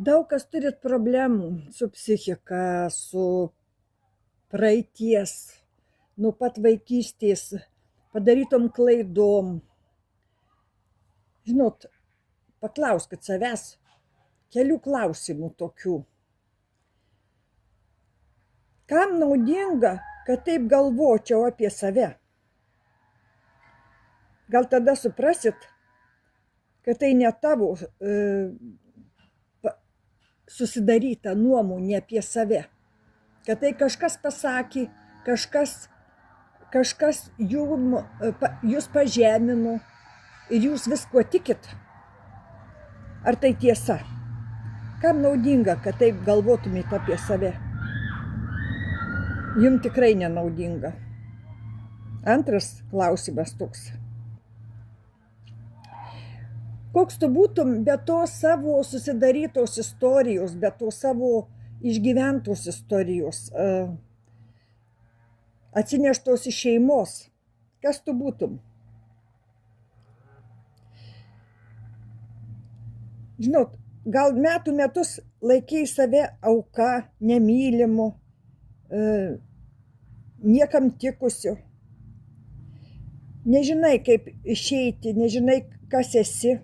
Daug kas turit problemų su psichika, su praeities, nuo pat vaikystės padarytom klaidom. Žinot, paklauskit savęs kelių klausimų tokių. Kam naudinga, kad taip galvočiau apie save? Gal tada suprasit, kad tai ne tavo susidaryta nuomonė apie save. Kad tai kažkas pasakė, kažkas jūs pažemino ir jūs visko tikit. Ar tai tiesa? Kam naudinga, kad taip galvotumėt apie save? Jums tikrai nenaudinga. Antras klausimas toks. Koks tu būtum be to savo susidarytos istorijos, be to savo išgyventos istorijos, atsineštos iš šeimos? Kas tu būtum? Žinot, gal metų metus laikei save auka, nemylimu, niekam tikusiu. Nežinai, kaip išeiti, nežinai, kas esi,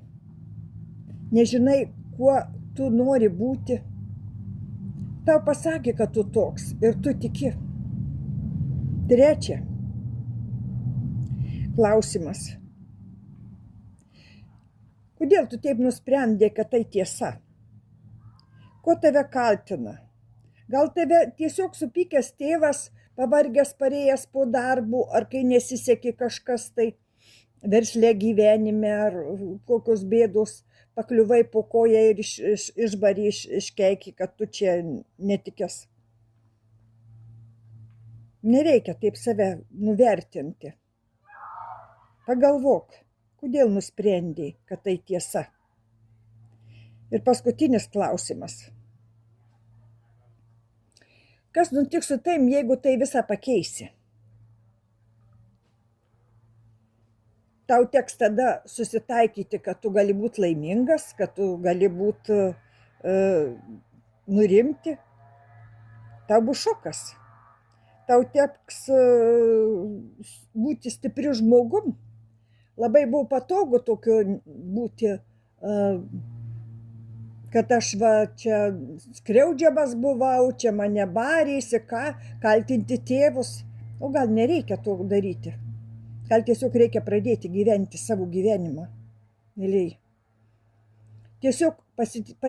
nežinai, kuo tu nori būti. Tau pasakė, kad tu toks ir tu tiki. Trečia. Klausimas. Kodėl tu taip nusprendė, kad tai tiesa? Ko tave kaltina? Gal tave tiesiog supykęs tėvas, pavargęs parėjęs po darbų, ar kai nesisekė kažkas tai versle gyvenime, ar kokios bėdos, pakliuvai po koją ir išbarė, iškeikė, kad tu čia netikęs. Nereikia taip save nuvertinti. Pagalvok, kodėl nusprendei, kad tai tiesa. Ir paskutinis klausimas. Kas nutiks su taim, jeigu tai visą pakeisi? Tau teks tada susitaikyti, kad tu gali būti laimingas, kad tu gali būti nurimti. Tau bus šokas. Tau teks būti stipriu žmogum. Labai buvo patogu tokio būti, kad aš čia skriaudžiamas buvau, čia mane barėsi, kaltinti tėvus. O gal nereikia to daryti. Gal tiesiog reikia pradėti gyventi savo gyvenimą, mėlyje. Tiesiog